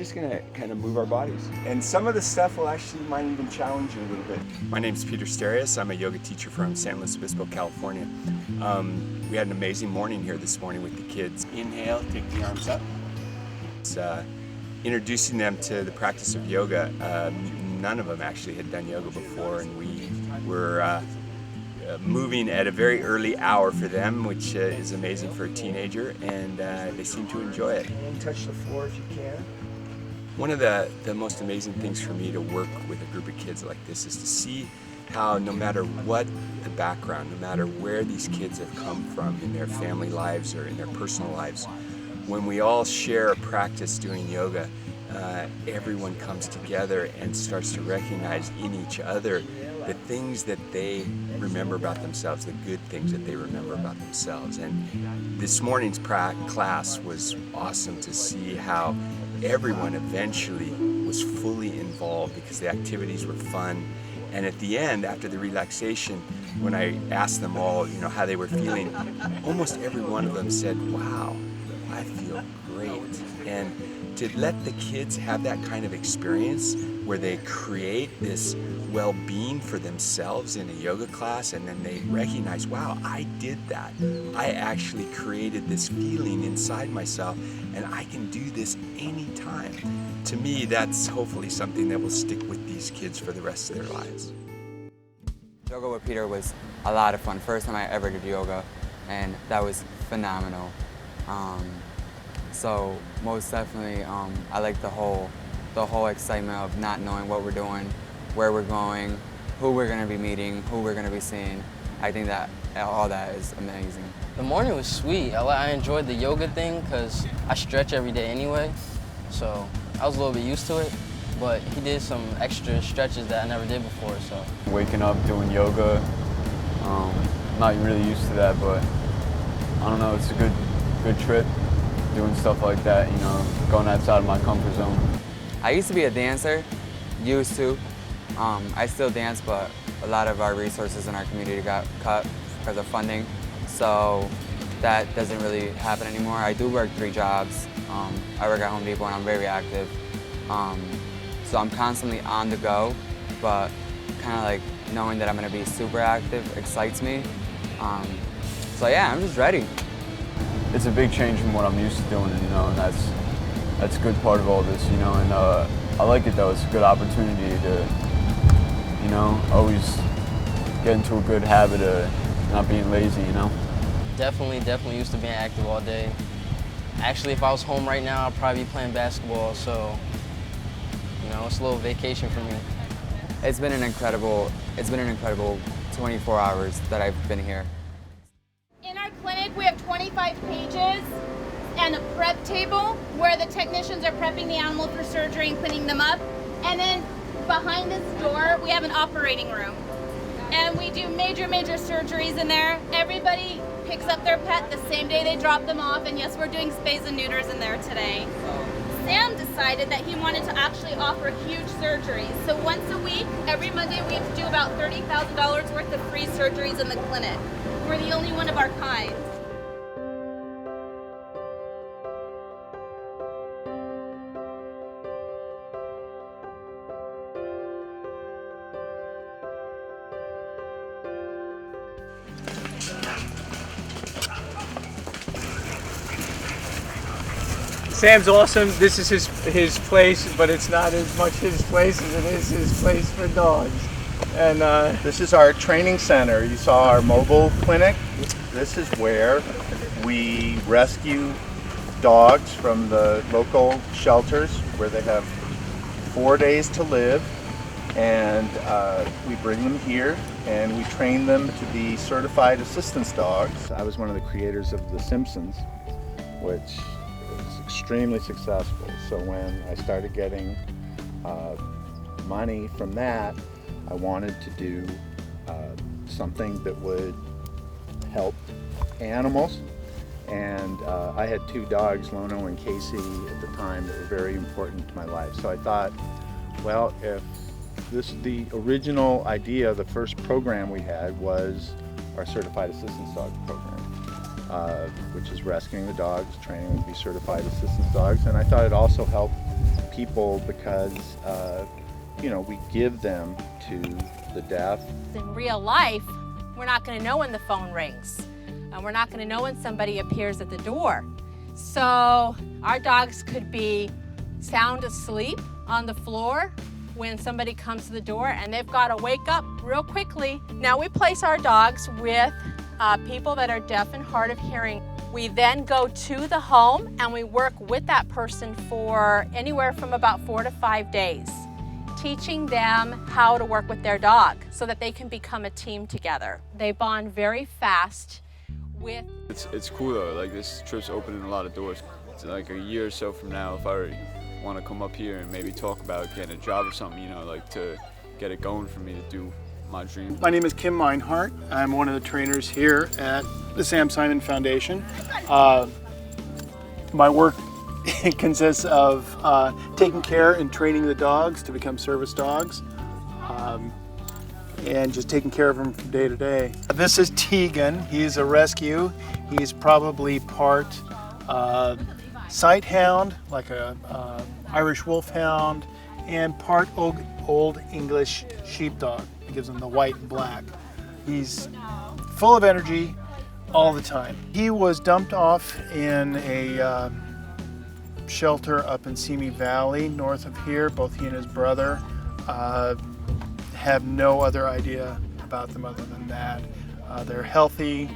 just gonna kind of move our bodies. And some of the stuff will actually might even challenge you a little bit. My name's Peter Starius. I'm a yoga teacher from San Luis Obispo, California. We had an amazing morning here this morning with the kids. Inhale, take the arms up. It's introducing them to the practice of yoga. None of them actually had done yoga before, and we were moving at a very early hour for them, which is amazing for a teenager, and they seem to enjoy it. And touch the floor if you can. One of the most amazing things for me to work with a group of kids like this is to see how no matter what the background, no matter where these kids have come from in their family lives or in their personal lives, when we all share a practice doing yoga, everyone comes together and starts to recognize in each other the things that they remember about themselves, the good things that they remember about themselves. And this morning's class was awesome to see how everyone eventually was fully involved because the activities were fun. And at the end, after the relaxation, when I asked them all, how they were feeling, almost every one of them said, "Wow, I feel great." And to let the kids have that kind of experience where they create this well-being for themselves in a yoga class, and then they recognize, wow, I did that. I actually created this feeling inside myself, and I can do this anytime. To me, that's hopefully something that will stick with these kids for the rest of their lives. Yoga with Peter was a lot of fun. First time I ever did yoga, and that was phenomenal. So most definitely, I like the whole excitement of not knowing what we're doing, where we're going, who we're going to be meeting, who we're going to be seeing. I think that all that is amazing. The morning was sweet. I enjoyed the yoga thing because I stretch every day anyway, so I was a little bit used to it. But he did some extra stretches that I never did before. So waking up, doing yoga, not really used to that, but I don't know. It's a good trip. Doing stuff like that, going outside of my comfort zone. I used to be a dancer, used to. I still dance, but a lot of our resources in our community got cut because of funding, so that doesn't really happen anymore. I do work 3 jobs. I work at Home Depot and I'm very active. So I'm constantly on the go, but kind of like knowing that I'm going to be super active excites me. So yeah, I'm just ready. It's a big change from what I'm used to doing, and that's a good part of all this, and I like it though. It's a good opportunity to, always get into a good habit of not being lazy, Definitely used to being active all day. Actually, if I was home right now, I'd probably be playing basketball, so, it's a little vacation for me. It's been an incredible 24 hours that I've been here. In our clinic, we have 25 pages and a prep table where the technicians are prepping the animal for surgery and cleaning them up. And then behind this door, we have an operating room. And we do major surgeries in there. Everybody picks up their pet the same day they drop them off. And yes, we're doing spays and neuters in there today. Sam decided that he wanted to actually offer huge surgeries. So once a week, every Monday, we have to do about $30,000 worth of free surgeries in the clinic. We're the only one of our kind. Sam's awesome. This is his place, but it's not as much his place as it is his place for dogs. And this is our training center. You saw our mobile clinic. This is where we rescue dogs from the local shelters where they have 4 days to live, and we bring them here and we train them to be certified assistance dogs. I was one of the creators of The Simpsons, which was extremely successful. So when I started getting money from that, I wanted to do something that would help animals. And I had 2 dogs, Lono and Casey, at the time that were very important to my life. So I thought, well, if the original idea, the first program we had was our Certified Assistance Dog program, which is rescuing the dogs, training them to be certified assistance dogs. And I thought it also helped people because, we give them to the deaf. In real life, we're not going to know when the phone rings. And we're not going to know when somebody appears at the door. So our dogs could be sound asleep on the floor when somebody comes to the door, and they've got to wake up real quickly. Now we place our dogs with people that are deaf and hard of hearing. We then go to the home and we work with that person for anywhere from about 4 to 5 days, teaching them how to work with their dog so that they can become a team together. They bond very fast with... It's cool though, like this trip's opening a lot of doors. It's like a year or so from now, if I want to come up here and maybe talk about getting a job or something, like to get it going for me to do my dream. My name is Kim Meinhardt. I'm one of the trainers here at the Sam Simon Foundation. My work consists of taking care and training the dogs to become service dogs, and just taking care of them from day to day. This is Tegan. He's a rescue. He's probably part sight hound, like a Irish wolfhound, and part old English sheepdog. It gives him the white and black. He's full of energy all the time. He was dumped off in a shelter up in Simi Valley, north of here. Both he and his brother have no other idea about them other than that. They're healthy,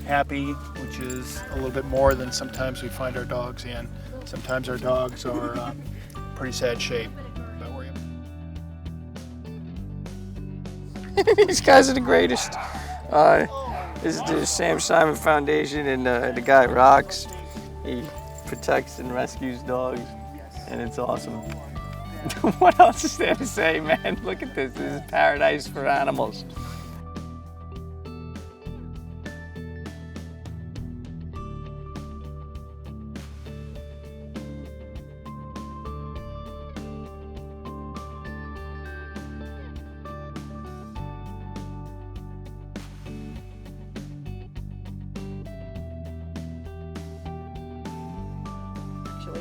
happy, which is a little bit more than sometimes we find our dogs in. Sometimes our dogs are pretty sad shape. These guys are the greatest. This is the Sam Simon Foundation, and the guy rocks. He protects and rescues dogs, and it's awesome. What else is there to say, man? Look at this. This is paradise for animals.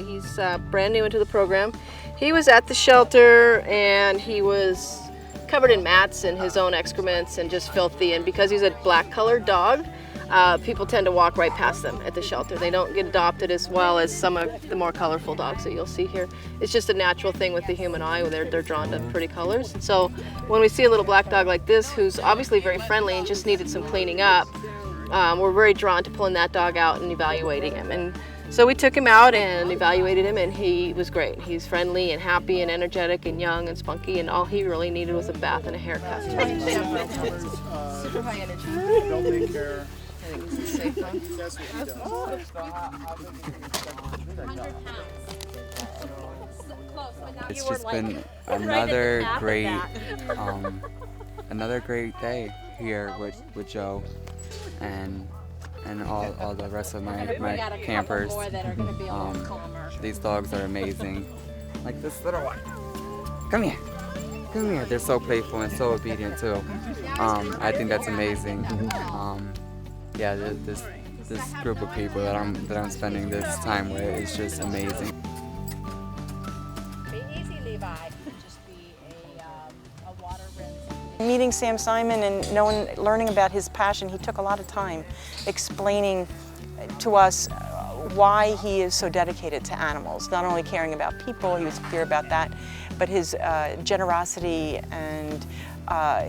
He's brand new into the program. He was at the shelter and he was covered in mats and his own excrements and just filthy, and because he's a black colored dog, people tend to walk right past them at the shelter. They don't get adopted as well as some of the more colorful dogs that you'll see here. It's just a natural thing with the human eye where they're drawn to pretty colors. So when we see a little black dog like this who's obviously very friendly and just needed some cleaning up, we're very drawn to pulling that dog out and evaluating him. And so we took him out and evaluated him, and he was great. He's friendly and happy and energetic and young and spunky, and all he really needed was a bath and a haircut. Super high energy. They'll take care. I think this is a safe one. That's what he does. 100 pounds. It's just been another great day here with Joe and all the rest of my campers. These dogs are amazing. Like this little one. Come here. Come here. They're so playful and so obedient too. I think that's amazing. Yeah, this group of people that I'm spending this time with is just amazing. Be easy, Levi. Just be a water rinse. Meeting Sam Simon and learning about his passion, he took a lot of time explaining to us why he is so dedicated to animals. Not only caring about people, he was clear about that, but his generosity and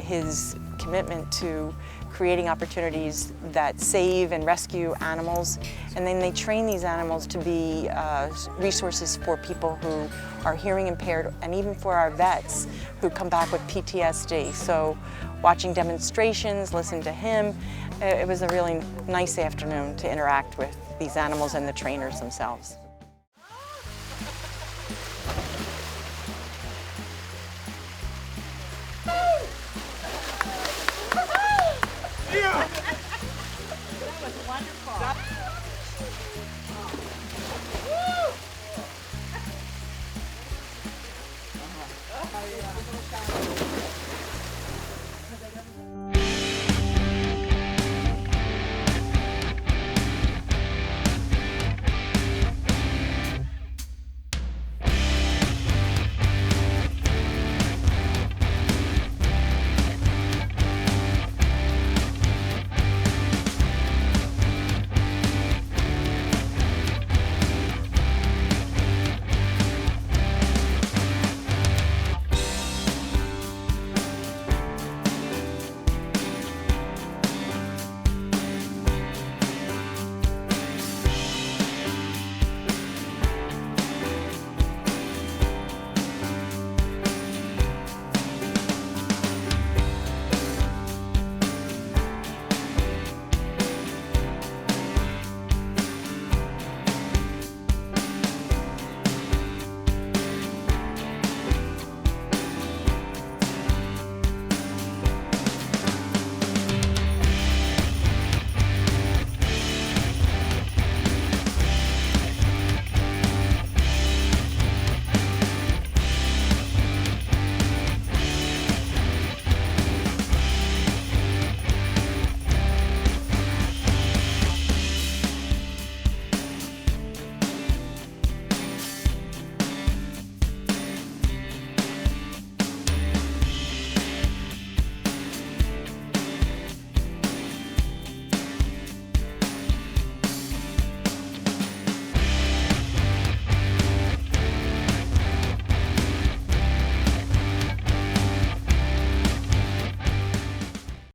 his commitment to creating opportunities that save and rescue animals. And then they train these animals to be resources for people who are hearing impaired, and even for our vets who come back with PTSD. So watching demonstrations, listening to him, it was a really nice afternoon to interact with these animals and the trainers themselves. That was wonderful.